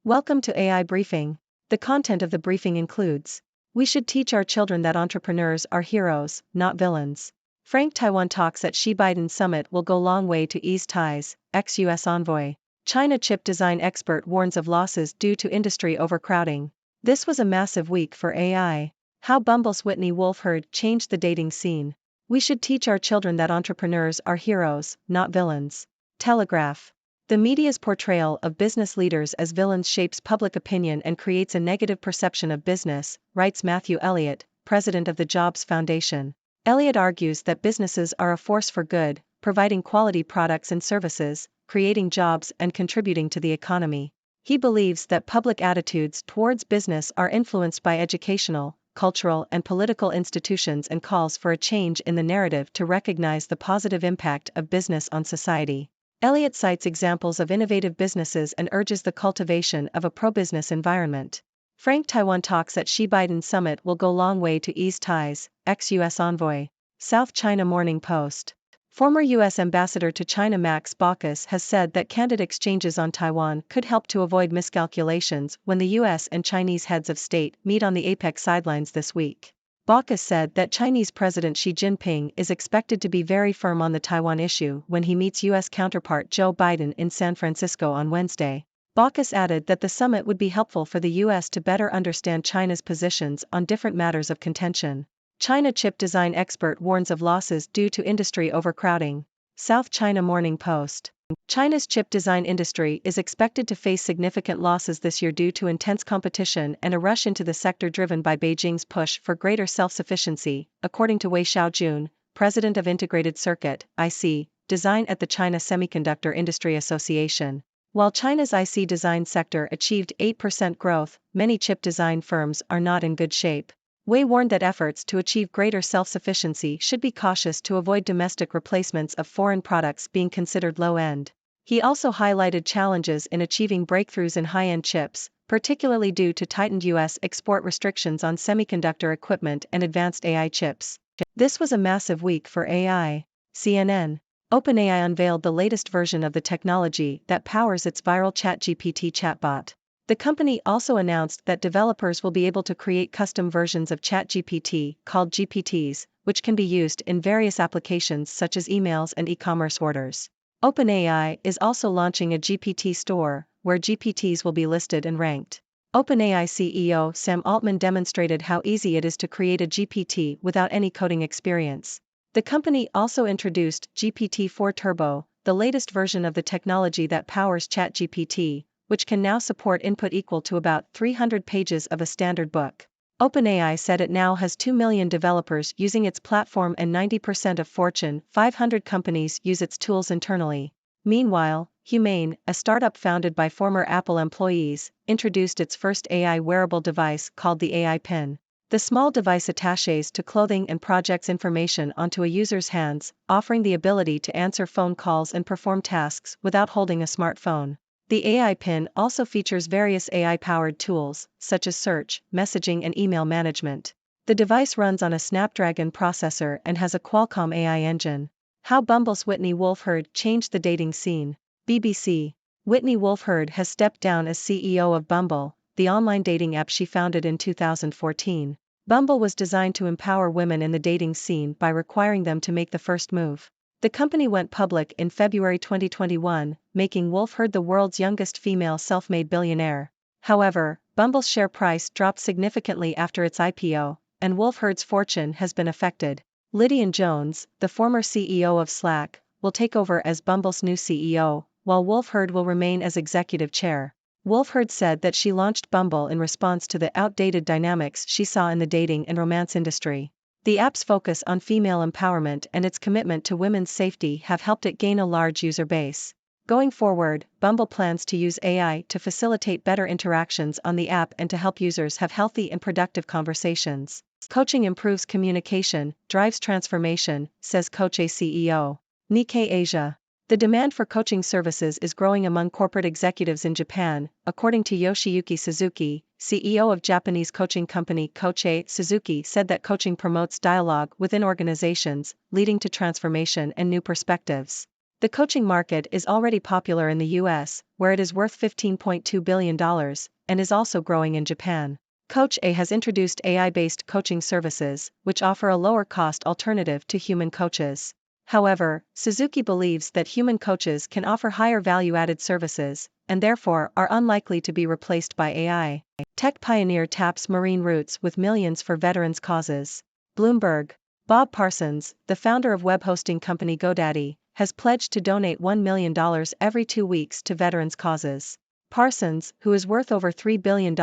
Welcome to AI Briefing. The content of the briefing includes: we should teach our children that entrepreneurs are heroes, not villains. Frank Taiwan talks at Xi-Biden summit will go long way to ease ties, ex-US envoy. China chip design expert warns of losses due to industry overcrowding. This was a massive week for AI. How Bumble's Whitney Wolf Herd changed the dating scene. We should teach our children that entrepreneurs are heroes, not villains. Telegraph. The media's portrayal of business leaders as villains shapes public opinion and creates a negative perception of business, writes Matthew Elliott, president of the Jobs Foundation. Elliott argues that businesses are a force for good, providing quality products and services, creating jobs and contributing to the economy. He believes that public attitudes towards business are influenced by educational, cultural and political institutions and calls for a change in the narrative to recognize the positive impact of business on society. Elliott cites examples of innovative businesses and urges the cultivation of a pro-business environment. Frank Taiwan talks at Xi-Biden summit will go long way to ease ties, ex-US envoy. South China Morning Post. Former U.S. Ambassador to China Max Baucus has said that candid exchanges on Taiwan could help to avoid miscalculations when the U.S. and Chinese heads of state meet on the APEC sidelines this week. Baucus said that Chinese President Xi Jinping is expected to be very firm on the Taiwan issue when he meets U.S. counterpart Joe Biden in San Francisco on Wednesday. Baucus added that the summit would be helpful for the U.S. to better understand China's positions on different matters of contention. China chip design expert warns of losses due to industry overcrowding. South China Morning Post. China's chip design industry is expected to face significant losses this year due to intense competition and a rush into the sector driven by Beijing's push for greater self-sufficiency, according to Wei Xiaojun, president of Integrated Circuit (IC) Design at the China Semiconductor Industry Association. While China's IC design sector achieved 8% growth, many chip design firms are not in good shape. Wei warned that efforts to achieve greater self-sufficiency should be cautious to avoid domestic replacements of foreign products being considered low-end. He also highlighted challenges in achieving breakthroughs in high-end chips, particularly due to tightened U.S. export restrictions on semiconductor equipment and advanced AI chips. This was a massive week for AI. CNN. OpenAI unveiled the latest version of the technology that powers its viral ChatGPT chatbot. The company also announced that developers will be able to create custom versions of ChatGPT, called GPTs, which can be used in various applications such as emails and e-commerce orders. OpenAI is also launching a GPT store, where GPTs will be listed and ranked. OpenAI CEO Sam Altman demonstrated how easy it is to create a GPT without any coding experience. The company also introduced GPT-4 Turbo, the latest version of the technology that powers ChatGPT, which can now support input equal to about 300 pages of a standard book. OpenAI said it now has 2 million developers using its platform and 90% of Fortune 500 companies use its tools internally. Meanwhile, Humane, a startup founded by former Apple employees, introduced its first AI wearable device called the AI Pin. The small device attaches to clothing and projects information onto a user's hands, offering the ability to answer phone calls and perform tasks without holding a smartphone. The AI Pin also features various AI-powered tools, such as search, messaging and email management. The device runs on a Snapdragon processor and has a Qualcomm AI engine. How Bumble's Whitney Wolf Herd changed the dating scene. BBC. Whitney Wolf Herd has stepped down as CEO of Bumble, the online dating app she founded in 2014. Bumble was designed to empower women in the dating scene by requiring them to make the first move. The company went public in February 2021, making Wolf Herd the world's youngest female self-made billionaire. However, Bumble's share price dropped significantly after its IPO, and Wolf Herd's fortune has been affected. Lydian Jones, the former CEO of Slack, will take over as Bumble's new CEO, while Wolf Herd will remain as executive chair. Wolf Herd said that she launched Bumble in response to the outdated dynamics she saw in the dating and romance industry. The app's focus on female empowerment and its commitment to women's safety have helped it gain a large user base. Going forward, Bumble plans to use AI to facilitate better interactions on the app and to help users have healthy and productive conversations. Coaching improves communication, drives transformation, says Coach-A CEO. Nikkei Asia. The demand for coaching services is growing among corporate executives in Japan, according to Yoshiyuki Suzuki, CEO of Japanese coaching company Coach-A. Suzuki said that coaching promotes dialogue within organizations, leading to transformation and new perspectives. The coaching market is already popular in the US, where it is worth $15.2 billion, and is also growing in Japan. Coach A has introduced AI-based coaching services, which offer a lower-cost alternative to human coaches. However, Suzuki believes that human coaches can offer higher value-added services, and therefore are unlikely to be replaced by AI. Tech pioneer taps marine routes with millions for veterans' causes. Bloomberg. Bob Parsons, the founder of web hosting company GoDaddy, has pledged to donate $1 million every 2 weeks to veterans' causes. Parsons, who is worth over $3 billion,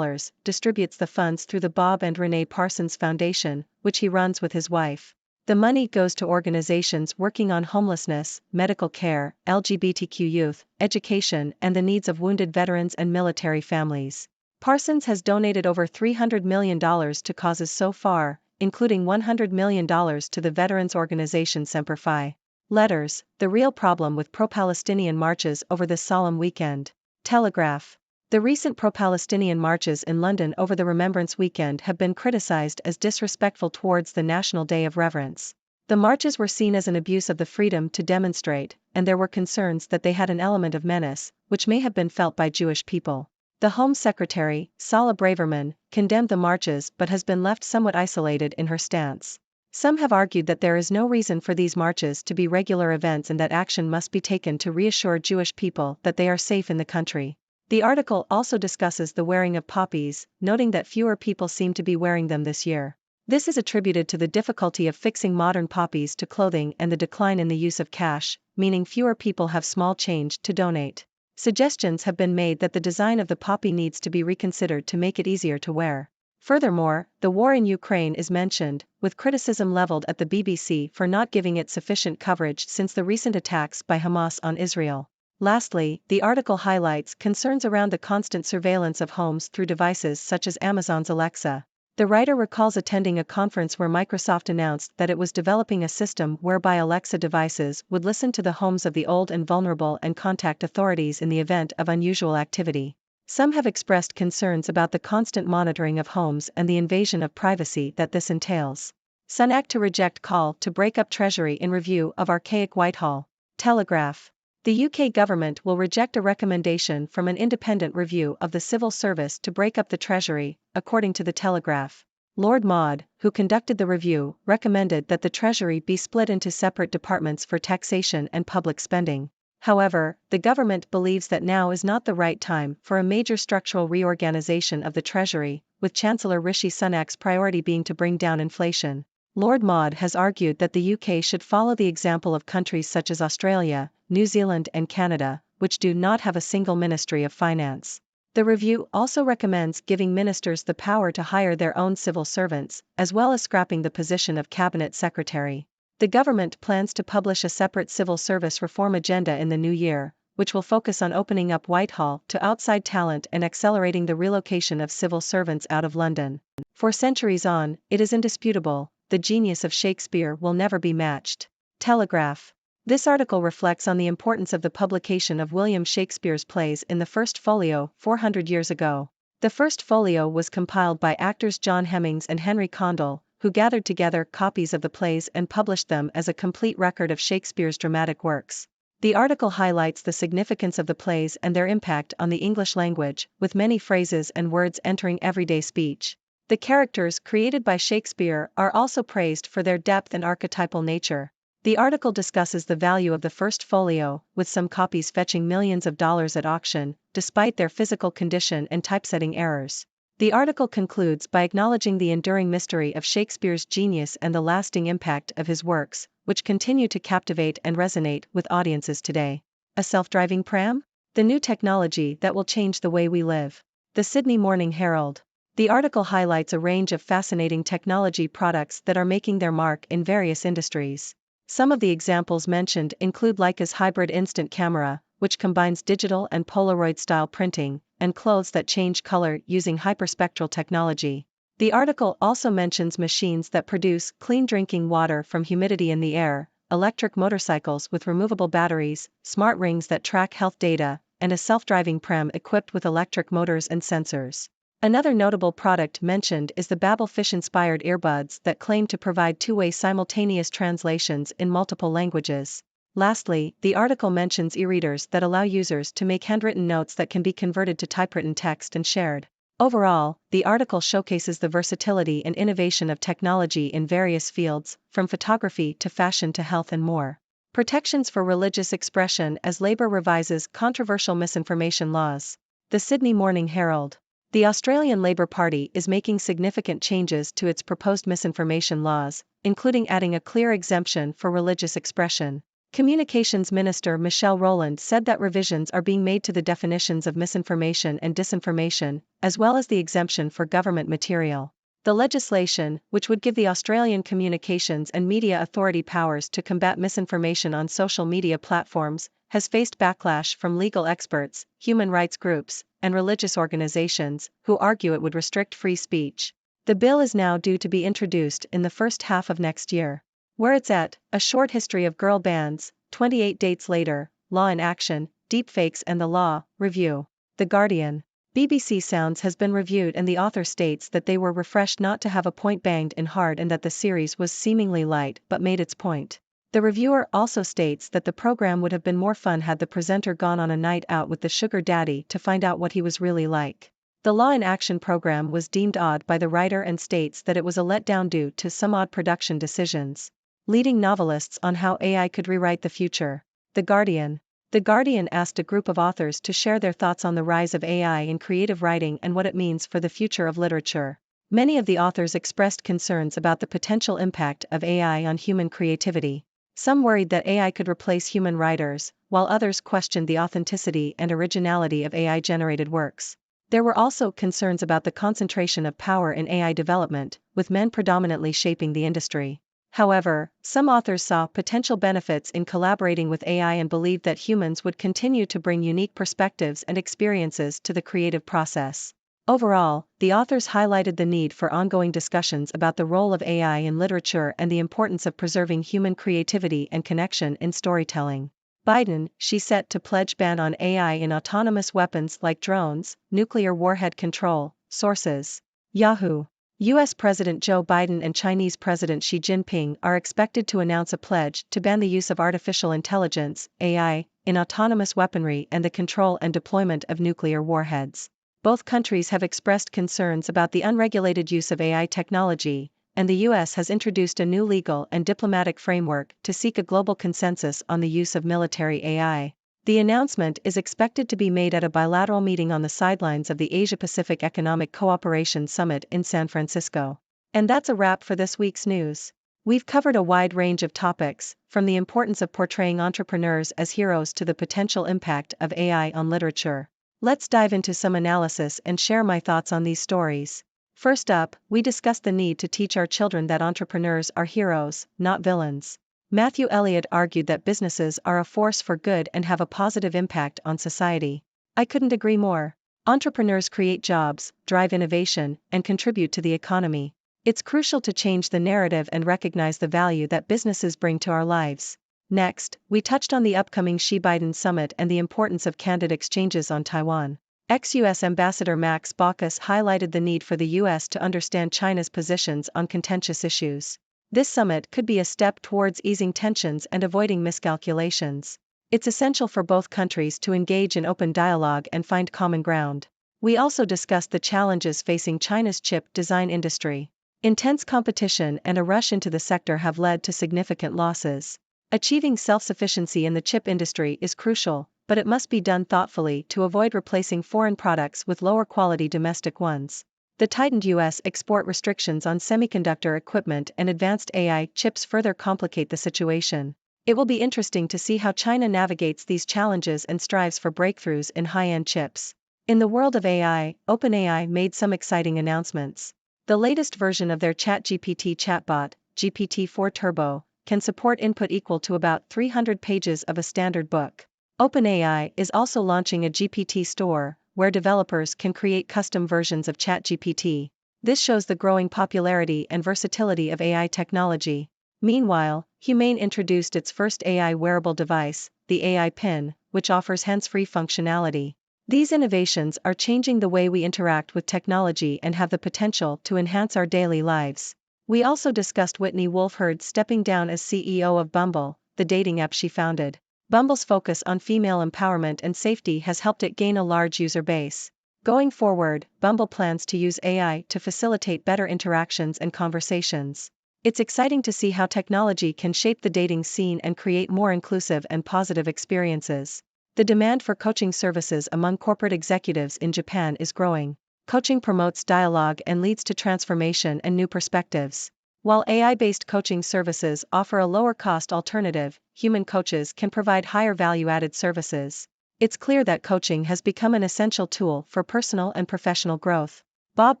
distributes the funds through the Bob and Renee Parsons Foundation, which he runs with his wife. The money goes to organizations working on homelessness, medical care, LGBTQ youth, education, and the needs of wounded veterans and military families. Parsons has donated over $300 million to causes so far, including $100 million to the veterans organization Semper Fi. Letters, the real problem with pro-Palestinian marches over this solemn weekend. Telegraph. The recent pro-Palestinian marches in London over the Remembrance Weekend have been criticized as disrespectful towards the National Day of Reverence. The marches were seen as an abuse of the freedom to demonstrate, and there were concerns that they had an element of menace, which may have been felt by Jewish people. The Home Secretary, Sala Braverman, condemned the marches but has been left somewhat isolated in her stance. Some have argued that there is no reason for these marches to be regular events and that action must be taken to reassure Jewish people that they are safe in the country. The article also discusses the wearing of poppies, noting that fewer people seem to be wearing them this year. This is attributed to the difficulty of fixing modern poppies to clothing and the decline in the use of cash, meaning fewer people have small change to donate. Suggestions have been made that the design of the poppy needs to be reconsidered to make it easier to wear. Furthermore, the war in Ukraine is mentioned, with criticism leveled at the BBC for not giving it sufficient coverage since the recent attacks by Hamas on Israel. Lastly, the article highlights concerns around the constant surveillance of homes through devices such as Amazon's Alexa. The writer recalls attending a conference where Microsoft announced that it was developing a system whereby Alexa devices would listen to the homes of the old and vulnerable and contact authorities in the event of unusual activity. Some have expressed concerns about the constant monitoring of homes and the invasion of privacy that this entails. Sunak to reject call to break up Treasury in review of archaic Whitehall. Telegraph. The UK government will reject a recommendation from an independent review of the civil service to break up the Treasury, according to the Telegraph. Lord Maud, who conducted the review, recommended that the Treasury be split into separate departments for taxation and public spending. However, the government believes that now is not the right time for a major structural reorganization of the Treasury, with Chancellor Rishi Sunak's priority being to bring down inflation. Lord Maud has argued that the UK should follow the example of countries such as Australia, New Zealand and Canada, which do not have a single Ministry of Finance. The review also recommends giving ministers the power to hire their own civil servants, as well as scrapping the position of Cabinet Secretary. The government plans to publish a separate civil service reform agenda in the new year, which will focus on opening up Whitehall to outside talent and accelerating the relocation of civil servants out of London. For centuries on, it is indisputable, the genius of Shakespeare will never be matched. Telegraph. This article reflects on the importance of the publication of William Shakespeare's plays in the First Folio 400 years ago. The First Folio was compiled by actors John Hemmings and Henry Condell, who gathered together copies of the plays and published them as a complete record of Shakespeare's dramatic works. The article highlights the significance of the plays and their impact on the English language, with many phrases and words entering everyday speech. The characters created by Shakespeare are also praised for their depth and archetypal nature. The article discusses the value of the First Folio, with some copies fetching millions of dollars at auction, despite their physical condition and typesetting errors. The article concludes by acknowledging the enduring mystery of Shakespeare's genius and the lasting impact of his works, which continue to captivate and resonate with audiences today. A self-driving pram? The new technology that will change the way we live. The Sydney Morning Herald. The article highlights a range of fascinating technology products that are making their mark in various industries. Some of the examples mentioned include Leica's hybrid instant camera, which combines digital and Polaroid-style printing, and clothes that change color using hyperspectral technology. The article also mentions machines that produce clean drinking water from humidity in the air, electric motorcycles with removable batteries, smart rings that track health data, and a self-driving pram equipped with electric motors and sensors. Another notable product mentioned is the Babelfish-inspired earbuds that claim to provide two-way simultaneous translations in multiple languages. Lastly, the article mentions e-readers that allow users to make handwritten notes that can be converted to typewritten text and shared. Overall, the article showcases the versatility and innovation of technology in various fields, from photography to fashion to health and more. Protections for religious expression as Labour revises controversial misinformation laws. The Sydney Morning Herald. The Australian Labor Party is making significant changes to its proposed misinformation laws, including adding a clear exemption for religious expression. Communications Minister Michelle Rowland said that revisions are being made to the definitions of misinformation and disinformation, as well as the exemption for government material. The legislation, which would give the Australian Communications and Media Authority powers to combat misinformation on social media platforms, has faced backlash from legal experts, human rights groups, and religious organizations, who argue it would restrict free speech. The bill is now due to be introduced in the first half of next year. Where it's at, a short history of girl bands, 28 dates later, law in action, deepfakes and the law, review. The Guardian. BBC Sounds has been reviewed and the author states that they were refreshed not to have a point banged in hard and that the series was seemingly light but made its point. The reviewer also states that the program would have been more fun had the presenter gone on a night out with the sugar daddy to find out what he was really like. The Law in Action program was deemed odd by the writer and states that it was a letdown due to some odd production decisions. Leading novelists on how AI could rewrite the future. The Guardian. The Guardian asked a group of authors to share their thoughts on the rise of AI in creative writing and what it means for the future of literature. Many of the authors expressed concerns about the potential impact of AI on human creativity. Some worried that AI could replace human writers, while others questioned the authenticity and originality of AI-generated works. There were also concerns about the concentration of power in AI development, with men predominantly shaping the industry. However, some authors saw potential benefits in collaborating with AI and believed that humans would continue to bring unique perspectives and experiences to the creative process. Overall, the authors highlighted the need for ongoing discussions about the role of AI in literature and the importance of preserving human creativity and connection in storytelling. Biden, she set to pledge ban on AI in autonomous weapons like drones, nuclear warhead control, sources. Yahoo! U.S. President Joe Biden and Chinese President Xi Jinping are expected to announce a pledge to ban the use of artificial intelligence, AI, in autonomous weaponry and the control and deployment of nuclear warheads. Both countries have expressed concerns about the unregulated use of AI technology, and the U.S. has introduced a new legal and diplomatic framework to seek a global consensus on the use of military AI. The announcement is expected to be made at a bilateral meeting on the sidelines of the Asia-Pacific Economic Cooperation Summit in San Francisco. And that's a wrap for this week's news. We've covered a wide range of topics, from the importance of portraying entrepreneurs as heroes to the potential impact of AI on literature. Let's dive into some analysis and share my thoughts on these stories. First up, we discussed the need to teach our children that entrepreneurs are heroes, not villains. Matthew Elliott argued that businesses are a force for good and have a positive impact on society. I couldn't agree more. Entrepreneurs create jobs, drive innovation, and contribute to the economy. It's crucial to change the narrative and recognize the value that businesses bring to our lives. Next, we touched on the upcoming Xi-Biden summit and the importance of candid exchanges on Taiwan. Ex-U.S. Ambassador Max Baucus highlighted the need for the U.S. to understand China's positions on contentious issues. This summit could be a step towards easing tensions and avoiding miscalculations. It's essential for both countries to engage in open dialogue and find common ground. We also discussed the challenges facing China's chip design industry. Intense competition and a rush into the sector have led to significant losses. Achieving self-sufficiency in the chip industry is crucial, but it must be done thoughtfully to avoid replacing foreign products with lower-quality domestic ones. The tightened U.S. export restrictions on semiconductor equipment and advanced AI chips further complicate the situation. It will be interesting to see how China navigates these challenges and strives for breakthroughs in high-end chips. In the world of AI, OpenAI made some exciting announcements. The latest version of their ChatGPT chatbot, GPT-4 Turbo, can support input equal to about 300 pages of a standard book. OpenAI is also launching a GPT store, where developers can create custom versions of ChatGPT. This shows the growing popularity and versatility of AI technology. Meanwhile, Humane introduced its first AI wearable device, the AI Pin, which offers hands-free functionality. These innovations are changing the way we interact with technology and have the potential to enhance our daily lives. We also discussed Whitney Wolfe Herd stepping down as CEO of Bumble, the dating app she founded. Bumble's focus on female empowerment and safety has helped it gain a large user base. Going forward, Bumble plans to use AI to facilitate better interactions and conversations. It's exciting to see how technology can shape the dating scene and create more inclusive and positive experiences. The demand for coaching services among corporate executives in Japan is growing. Coaching promotes dialogue and leads to transformation and new perspectives. While AI-based coaching services offer a lower-cost alternative, human coaches can provide higher value-added services. It's clear that coaching has become an essential tool for personal and professional growth. Bob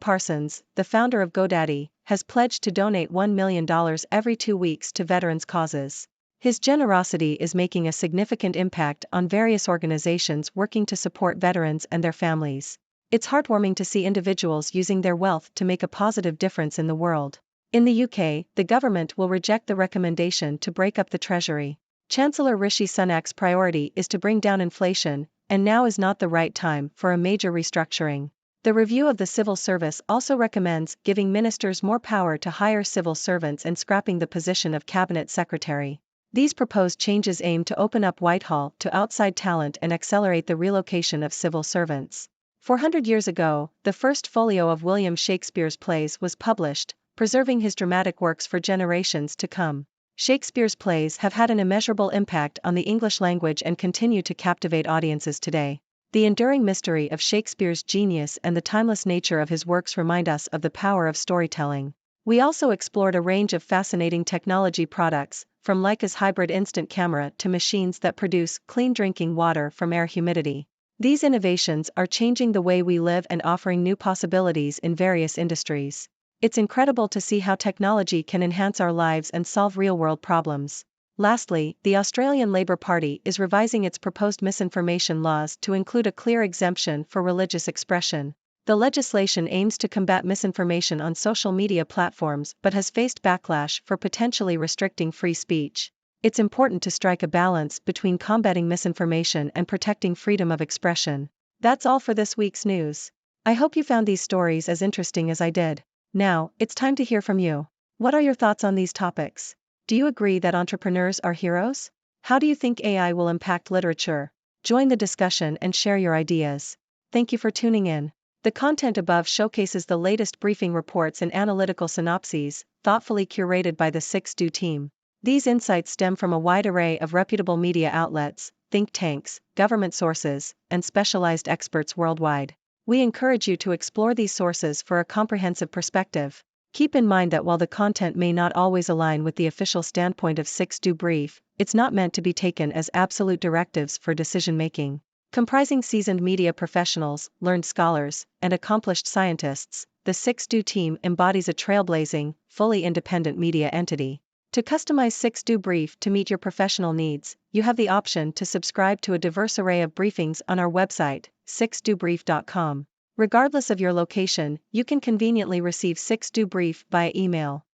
Parsons, the founder of GoDaddy, has pledged to donate $1 million every 2 weeks to veterans' causes. His generosity is making a significant impact on various organizations working to support veterans and their families. It's heartwarming to see individuals using their wealth to make a positive difference in the world. In the UK, the government will reject the recommendation to break up the Treasury. Chancellor Rishi Sunak's priority is to bring down inflation, and now is not the right time for a major restructuring. The review of the civil service also recommends giving ministers more power to hire civil servants and scrapping the position of cabinet secretary. These proposed changes aim to open up Whitehall to outside talent and accelerate the relocation of civil servants. 400 years ago, the first folio of William Shakespeare's plays was published, preserving his dramatic works for generations to come. Shakespeare's plays have had an immeasurable impact on the English language and continue to captivate audiences today. The enduring mystery of Shakespeare's genius and the timeless nature of his works remind us of the power of storytelling. We also explored a range of fascinating technology products, from Leica's hybrid instant camera to machines that produce clean drinking water from air humidity. These innovations are changing the way we live and offering new possibilities in various industries. It's incredible to see how technology can enhance our lives and solve real-world problems. Lastly, the Australian Labor Party is revising its proposed misinformation laws to include a clear exemption for religious expression. The legislation aims to combat misinformation on social media platforms but has faced backlash for potentially restricting free speech. It's important to strike a balance between combating misinformation and protecting freedom of expression. That's all for this week's news. I hope you found these stories as interesting as I did. Now, it's time to hear from you. What are your thoughts on these topics? Do you agree that entrepreneurs are heroes? How do you think AI will impact literature? Join the discussion and share your ideas. Thank you for tuning in. The content above showcases the latest briefing reports and analytical synopses, thoughtfully curated by the 6Do team. These insights stem from a wide array of reputable media outlets, think tanks, government sources, and specialized experts worldwide. We encourage you to explore these sources for a comprehensive perspective. Keep in mind that while the content may not always align with the official standpoint of 6Do Brief, it's not meant to be taken as absolute directives for decision-making. Comprising seasoned media professionals, learned scholars, and accomplished scientists, the 6Do team embodies a trailblazing, fully independent media entity. To customize 6Do Brief to meet your professional needs, you have the option to subscribe to a diverse array of briefings on our website, 6dobrief.com. Regardless of your location, you can conveniently receive 6Do Brief via email.